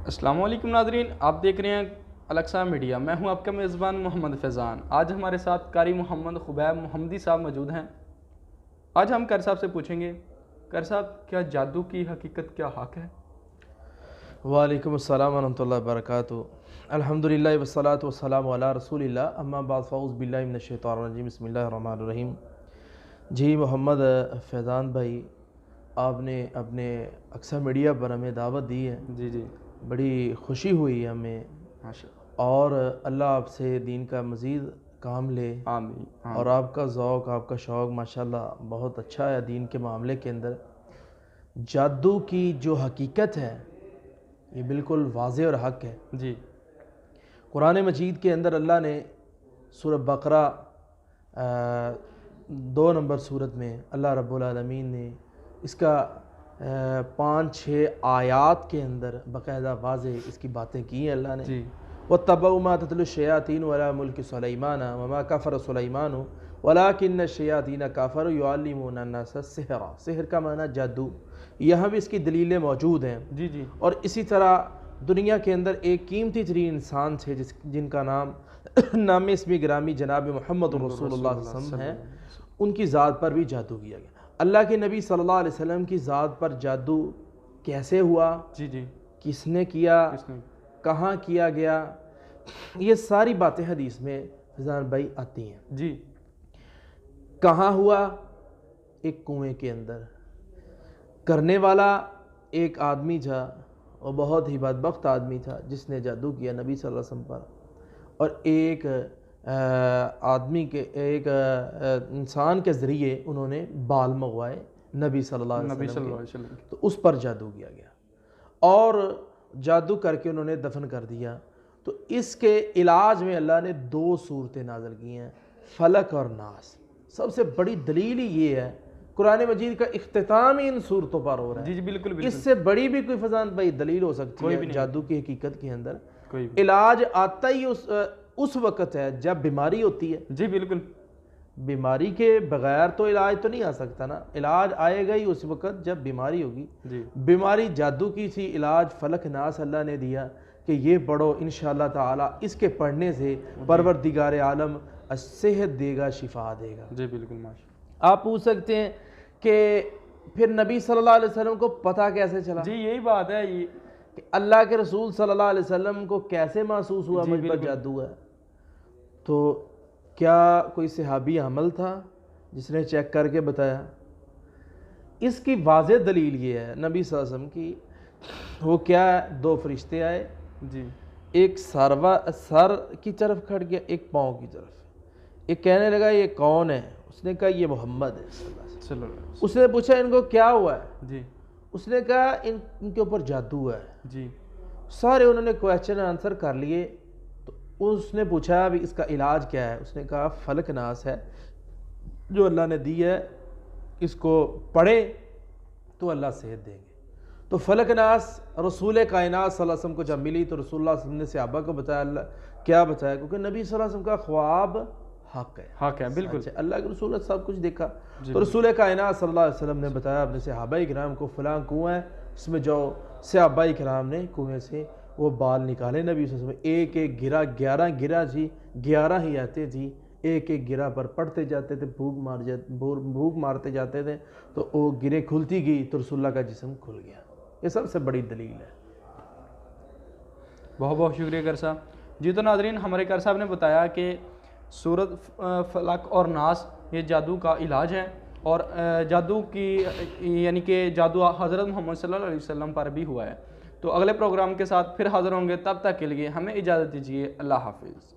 السلام علیکم ناظرین، آپ دیکھ رہے ہیں الاقصی میڈیا۔ میں ہوں آپ کا میزبان محمد فیضان۔ آج ہمارے ساتھ قاری محمد خبیب محمدی صاحب موجود ہیں۔ آج ہم قاری صاحب سے پوچھیں گے، قاری صاحب کیا جادو کی حقیقت کیا حق ہے؟ وعلیکم السلام ورحمۃ اللہ وبرکاتہ۔ الحمدللہ والصلاۃ والسلام علی رسول اللہ، اما بعد فاعوذ باللہ من الشیطان الرجیم، بسم اللہ الرحمن الرحیم۔ جی محمد فیضان بھائی، آپ نے اپنے اقصی میڈیا پر ہمیں دعوت دی ہے، جی بڑی خوشی ہوئی ہمیں، اور اللہ آپ سے دین کا مزید کام لے، آمین۔ اور آپ کا ذوق، آپ کا شوق ماشاءاللہ بہت اچھا ہے دین کے معاملے کے اندر۔ جادو کی جو حقیقت ہے یہ بالکل واضح اور حق ہے۔ جی، قرآن مجید کے اندر اللہ نے سورہ بقرہ 2 نمبر سورت میں اللہ رب العالمین نے اس کا 5-6 آیات کے اندر باقاعدہ واضح اس کی باتیں کی ہیں اللہ نے۔ جی، وَاتَّبَعُوا مَا تَتْلُو الشَّيَاطِينُ عَلَىٰ مُلْكِ سُلَيْمَانَ وَمَا كَفَرَ سُلَيْمَانُ وَلَٰكِنَّ الشَّيَاطِينَ كَفَرُوا يُعَلِّمُونَ النَّاسَ السِّحْرَ۔ سحر کا معنی جادو، یہاں بھی اس کی دلیلیں موجود ہیں۔ جی، اور اسی طرح دنیا کے اندر ایک قیمتی ترین انسان تھے جن کا نام اسمی گرامی جناب محمد رسول اللہ صلی اللہ علیہ وسلم ہے، ان کی ذات پر بھی جادو کیا گیا۔ اللہ کے نبی صلی اللہ علیہ وسلم کی ذات پر جادو کیسے ہوا، جی، کس نے کیا، کہاں کیا گیا، یہ ساری باتیں حدیث میں فیضان بھائی آتی ہیں۔ جی، کہاں ہوا؟ ایک کنویں کے اندر۔ کرنے والا ایک آدمی تھا، اور بہت ہی بدبخت آدمی تھا جس نے جادو کیا نبی صلی اللہ علیہ وسلم پر، اور ایک انسان کے ذریعے انہوں نے بال منگوائے نبی صلی اللہ علیہ وسلم کے، تو اس پر جادو کیا گیا، اور جادو کر کے انہوں نے دفن کر دیا۔ تو اس کے علاج میں اللہ نے 2 صورتیں نازل کی ہیں، فلق اور ناس۔ سب سے بڑی دلیل ہی یہ ہے، قرآن مجید کا اختتام ہی ان صورتوں پر ہو رہا ہے۔ جی، بالکل۔ اس سے بڑی بھی کوئی فیضان بھائی دلیل ہو سکتی ہے جادو کی حقیقت کے اندر؟ علاج آتا ہی اس وقت ہے جب بیماری ہوتی ہے۔ جی، بالکل۔ بیماری کے بغیر تو علاج تو نہیں آ سکتا نا، علاج آئے گا ہی اس وقت جب بیماری ہوگی۔ بیماری جادو کی تھی، علاج فلق ناس اللہ نے دیا کہ یہ پڑھو، انشاءاللہ تعالی اس کے پڑھنے سے پروردگار عالم صحت دے گا، شفا دے گا۔ جی، بالکل، ماشاءاللہ۔ آپ پوچھ سکتے ہیں کہ پھر نبی صلی اللہ علیہ وسلم کو پتہ کیسے چلا؟ جی، یہی بات ہے کہ اللہ کے رسول صلی اللہ علیہ وسلم کو کیسے محسوس ہوا مجھ پر جادو ہے؟ تو کیا کوئی صحابی عمل تھا جس نے چیک کر کے بتایا؟ اس کی واضح دلیل یہ ہے نبی صلی اللہ علیہ وسلم کی، وہ کیا 2 فرشتے آئے، ایک سر کی طرف کھڑ گیا، ایک پاؤں کی طرف۔ ایک کہنے لگا یہ کون ہے؟ اس نے کہا یہ محمد ہے صلی اللہ علیہ وسلم۔ اس نے پوچھا ان کو کیا ہوا ہے؟ اس نے کہا ان کے اوپر جادو ہے۔ سارے انہوں نے کویسچن آنسر کر لیے، تو اس نے پوچھا ابھی اس کا علاج کیا ہے؟ اس نے کہا فلق ناس ہے جو اللہ نے دی ہے، اس کو پڑھے تو اللہ صحت دیں گے۔ تو فلق ناس رسول کائنات صلی اللہ علیہ وسلم کو جب ملی تو رسول اللہ صلی اللہ علیہ وسلم نے صحابہ کو بتایا، اللہ کیا بتایا؟ کیونکہ نبی صلی اللہ علیہ وسلم کا خواب حق ہے، بالکل اللہ کے رسول نے سب کچھ دیکھا۔ تو رسول کائنات صلی اللہ علیہ وسلم نے بتایا اپنے صحابہ کرام کو فلاں کنواں ہے، اس میں جاؤ۔ صحابہ کرام نے کنویں سے وہ بال نکالے، نبی صلی اللہ علیہ وسلم ایک ایک گرہ، 11 گرہ تھی، 11 ہی آتے تھی، ایک ایک گرہ پر پڑھتے جاتے تھے، بھوک مارتے جاتے تھے، تو وہ گریں کھلتی گئی تو رسول اللہ کا جسم کھل گیا۔ یہ سب سے بڑی دلیل ہے۔ بہت بہت شکریہ قاری صاحب۔ جی تو ناظرین، ہمارے قاری صاحب نے بتایا کہ سورت فلق اور ناس یہ جادو کا علاج ہے، اور جادو کی یعنی کہ جادو حضرت محمد صلی اللہ علیہ وسلم پر بھی ہوا ہے۔ تو اگلے پروگرام کے ساتھ پھر حاضر ہوں گے، تب تک کے لیے ہمیں اجازت دیجیے۔ اللہ حافظ۔